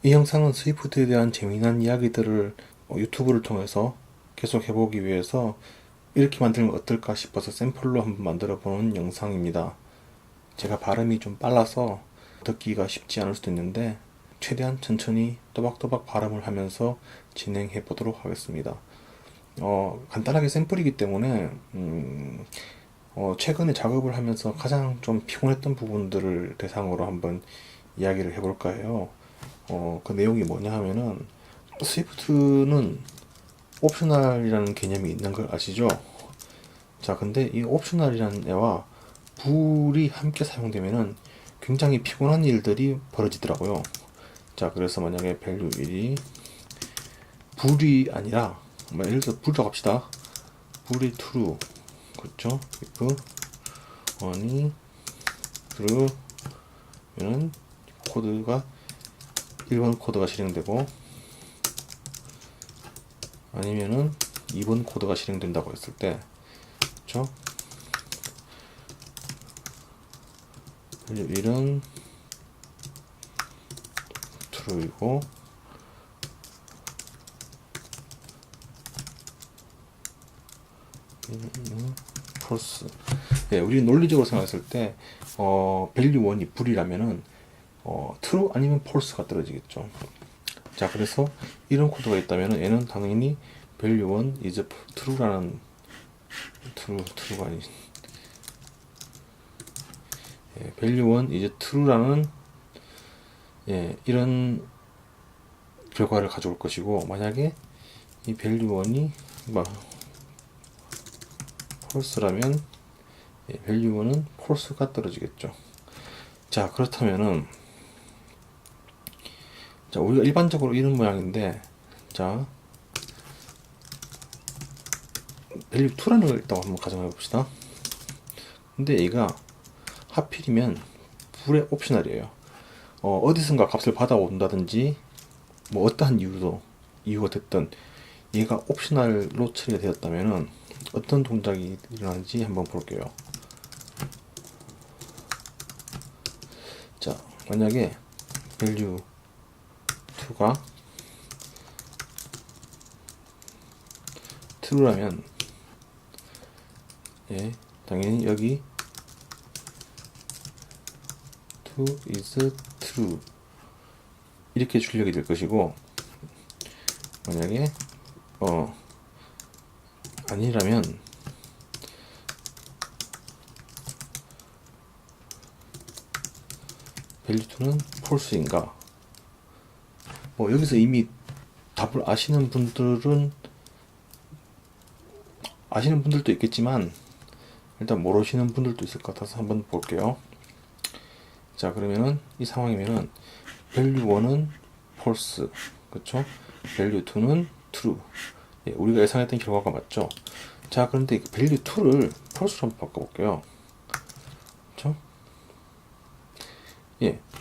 이 영상은 스위프트에 대한 재미난 이야기들을 유튜브를 통해서 계속 해보기 위해서 이렇게 만들면 어떨까 싶어서 샘플로 한번 만들어 보는 영상입니다. 제가 발음이 좀 빨라서 듣기가 쉽지 않을 수도 있는데 최대한 천천히 또박또박 발음을 하면서 진행해 보도록 하겠습니다. 간단하게 샘플이기 때문에 최근에 작업을 하면서 가장 좀 피곤했던 부분들을 대상으로 한번 이야기를 해볼까 해요. 그 내용이 뭐냐 하면은 스위프트는 옵셔널이라는 개념이 있는 걸 아시죠? 자, 근데 이 옵셔널이라는 애와 불이 함께 사용되면은 굉장히 피곤한 일들이 벌어지더라고요. 자, 그래서 만약에 value 1이 불이 아니라 예를 들어서 불이라고 합시다. 불이 true, 그렇죠? if 1이 true면은 코드가 1번 코드가 실행되고 아니면은 2번 코드가 실행된다고 했을 때, 그렇죠? value 1은 true이고 false. 예, 우리 논리적으로 생각했을 때 value 1이 불이라면은 true 아니면 false가 떨어지겠죠. 자, 그래서 이런 코드가 있다면 얘는 당연히 value 1 is true라는 true가 아니 value 1 is true라는 이런 결과를 가져올 것이고, 만약에 이 value 1이 false라면 value 1은 false가 떨어지겠죠. 자, 그렇다면은 자, 우리가 일반적으로 이런 모양인데, 자, value 2라는 걸 일단 한번 가정해 봅시다. 근데 얘가 하필이면 불의 옵셔널이에요. 어디선가 값을 받아온다든지 뭐 어떠한 이유가 됐든 얘가 옵셔널로 처리가 되었다면은 어떤 동작이 일어나는지 한번 볼게요. 자, 만약에 value 2가 true라면 당연히 여기 2 is true 이렇게 출력이 될 것이고, 만약에 아니라면 value 2는 false인가. 여기서 이미 답을 아시는 분들도 있겠지만 일단 모르시는 분들도 있을 것 같아서 한번 볼게요. 자, 그러면은 이 상황이면은 value 1은 false, 그쵸? value 2는 true. 우리가 예상했던 결과가 맞죠? 자, 그런데 value 2를 false로 한번 바꿔볼게요. 그쵸?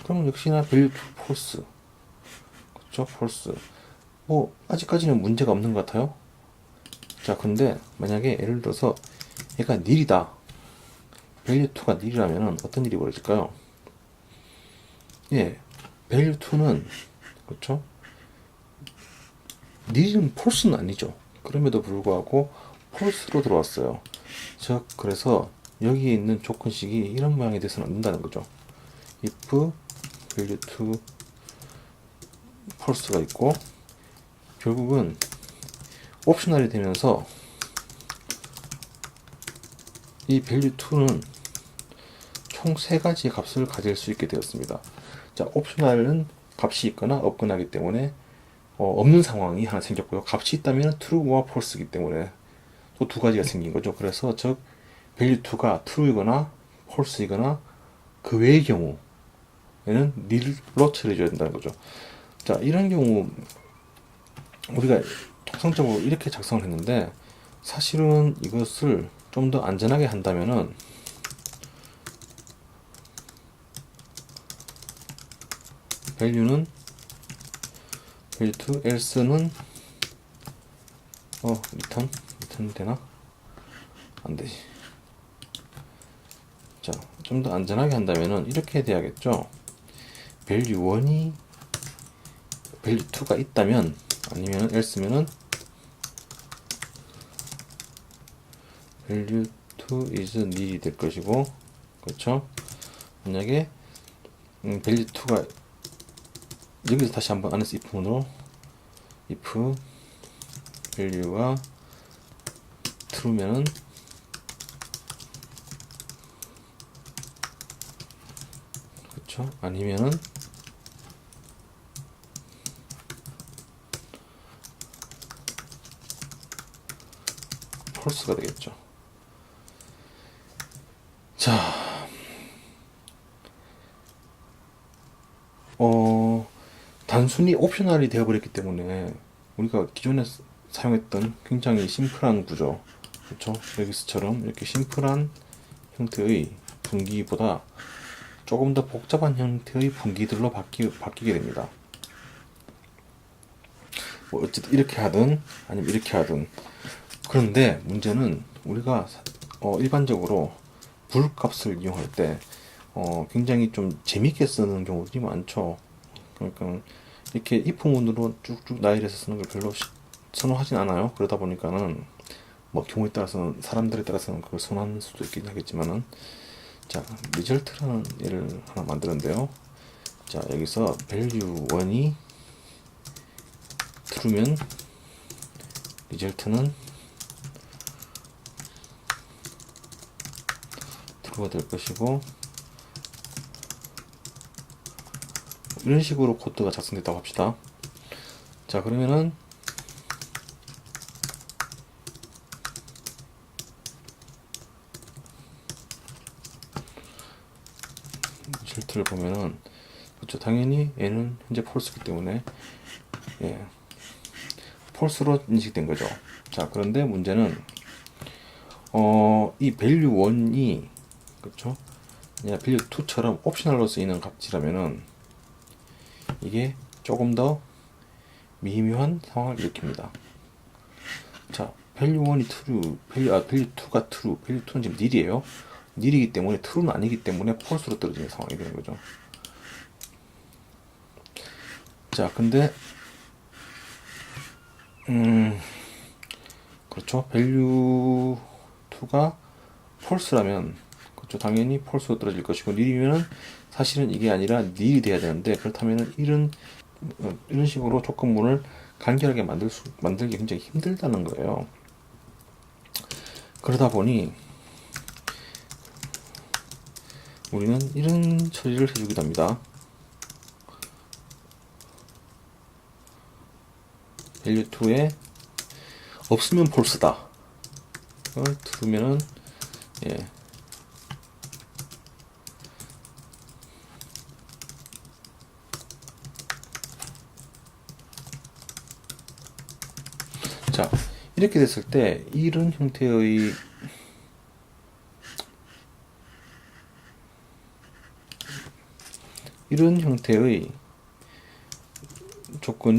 그럼 역시나 value 2 false, 그쵸? false. 아직까지는 문제가 없는 것 같아요. 자, 근데 만약에 예를 들어서 얘가 nil이다. value 2가 nil이라면 어떤 일이 벌어질까요? value 2는, 그렇죠? nil은 false는 아니죠. 그럼에도 불구하고 false로 들어왔어요. 즉, 그래서 여기에 있는 조건식이 이런 모양이 돼서는 안 된다는 거죠. if value 2 false가 있고, 결국은 옵셔널이 되면서 이 value 2는 총 3가지 값을 가질 수 있게 되었습니다. 자, 옵셔널은 값이 있거나 없거나 하기 때문에 없는 상황이 하나 생겼고요. 값이 있다면 true와 false이기 때문에 또 2가지가 생긴 거죠. 그래서 즉 value 2가 true이거나 false이거나 그 외의 경우에는 nil로 처리해줘야 된다는 거죠. 자, 이런 경우 우리가 통상적으로 이렇게 작성을 했는데, 사실은 이것을 좀 더 안전하게 한다면은 value는 value 2 else는 return 되나? 안 되지. 자, 좀 더 안전하게 한다면은 이렇게 돼야겠죠. value 1이 value2가 있다면, 아니면 else면은 value2 is nil이 될 것이고, 그렇죠? 만약에 value2가 여기서 다시 한번 안에서 if 문으로 if value가 true면은 그렇죠? 아니면은 false가 되겠죠. 자, 단순히 옵셔널이 되어버렸기 때문에 우리가 기존에 사용했던 굉장히 심플한 구조, 그렇죠? 여기서처럼 이렇게 심플한 형태의 분기보다 조금 더 복잡한 형태의 분기들로 바뀌게 됩니다. 뭐 어쨌든 이렇게 하든 아니면 이렇게 하든. 그런데 문제는 우리가 일반적으로 불값을 이용할 때 굉장히 좀 재밌게 쓰는 경우들이 많죠. 그러니까 이렇게 if문으로 쭉쭉 나열해서 쓰는 걸 별로 선호하진 않아요. 그러다 보니까는 뭐 경우에 따라서는, 사람들에 따라서는 그걸 선호하는 수도 있긴 하겠지만은, 자, result라는 예를 하나 만드는데요. 자, 여기서 value1이 true면 result는 true가 될 것이고, 이런 식으로 코드가 작성됐다고 합시다. 자, 그러면은 result를 보면은, 그렇죠, 당연히 얘는 현재 false이기 때문에 false로 인식된 거죠. 자, 그런데 문제는 이 value1이, 그렇죠, value2처럼 옵셔널로 쓰이는 값이라면은 이게 조금 더 미묘한 상황을 일으킵니다. 자, value1이 true, value2가 true, value2는 지금 nil이에요. nil이기 때문에 true는 아니기 때문에 false로 떨어지는 상황이 되는 거죠. 자, 근데 그렇죠, value2가 false라면, 그렇죠, 당연히 false로 떨어질 것이고, nil이면은 사실은 이게 아니라 nil이 돼야 되는데, 그렇다면 이런 식으로 조건문을 간결하게 만들기 굉장히 힘들다는 거예요. 그러다 보니 우리는 이런 처리를 해주기도 합니다. value2에 없으면 false다. 이걸 두면은 자, 이렇게 됐을 때 이런 형태의 조건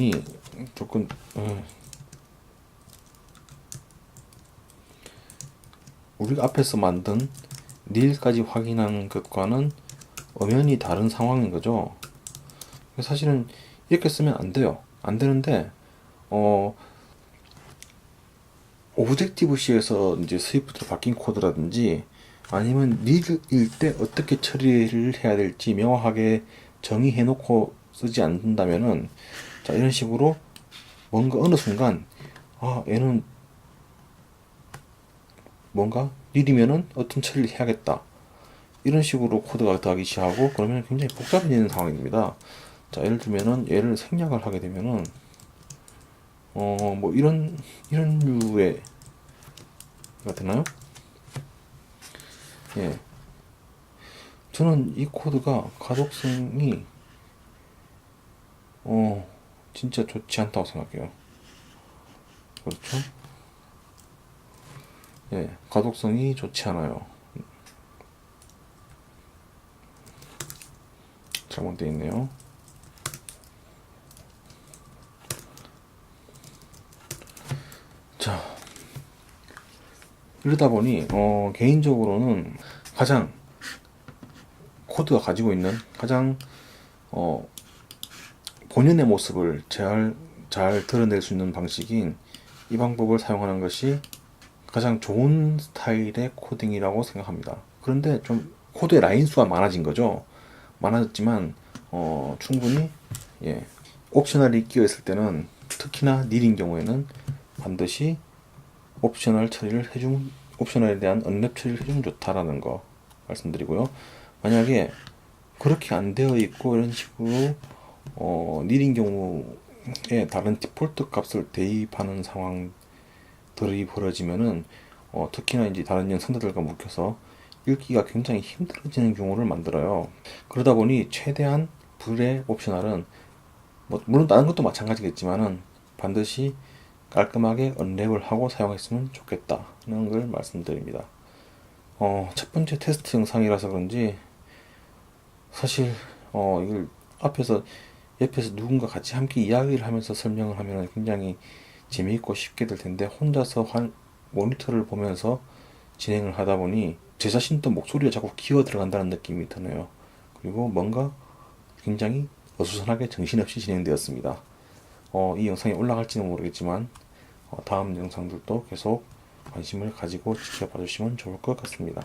우리가 앞에서 만든 nil까지 확인하는 것과는 엄연히 다른 상황인 거죠. 사실은 이렇게 쓰면 안 돼요. 안 되는데 오브젝티브-C에서 이제 스위프트로 바뀐 코드라든지, 아니면 nil일 때 어떻게 처리를 해야 될지 명확하게 정의해 놓고 쓰지 않는다면은, 자, 이런 식으로 뭔가 어느 순간 얘는 뭔가 nil이면은 어떤 처리를 해야겠다, 이런 식으로 코드가 더하기 시작하고, 그러면 굉장히 복잡해지는 상황입니다. 자, 예를 들면은 얘를 생략을 하게 되면은 뭐 이런 류의 가 되나요? 예. 저는 이 코드가 가독성이 진짜 좋지 않다고 생각해요. 그렇죠? 예, 가독성이 좋지 않아요. 잘못되어 있네요. 자, 이러다 보니 개인적으로는 가장 코드가 가지고 있는 가장 본연의 모습을 잘 드러낼 수 있는 방식인 이 방법을 사용하는 것이 가장 좋은 스타일의 코딩이라고 생각합니다. 그런데 좀 코드의 라인 수가 많아진 거죠. 많아졌지만 충분히 옵셔널이 끼어 있을 때는, 특히나 닐인 경우에는 반드시 옵셔널에 대한 언랩 처리를 해주면 좋다라는 거 말씀드리고요. 만약에 그렇게 안 되어 있고 이런 식으로 닐인 경우에 다른 디폴트 값을 대입하는 상황들이 벌어지면은 특히나 이제 다른 연산자들과 묶여서 읽기가 굉장히 힘들어지는 경우를 만들어요. 그러다 보니 최대한 불의 옵셔널은 물론 다른 것도 마찬가지겠지만은 반드시 깔끔하게 언랩을 하고 사용했으면 좋겠다는 걸 말씀드립니다. 첫 번째 테스트 영상이라서 그런지 사실 이걸 옆에서 누군가 같이 함께 이야기를 하면서 설명을 하면 굉장히 재미있고 쉽게 될 텐데, 혼자서 모니터를 보면서 진행을 하다 보니 제 자신도 목소리가 자꾸 기어 들어간다는 느낌이 드네요. 그리고 뭔가 굉장히 어수선하게 정신없이 진행되었습니다. 이 영상이 올라갈지는 모르겠지만 다음 영상들도 계속 관심을 가지고 지켜봐 주시면 좋을 것 같습니다.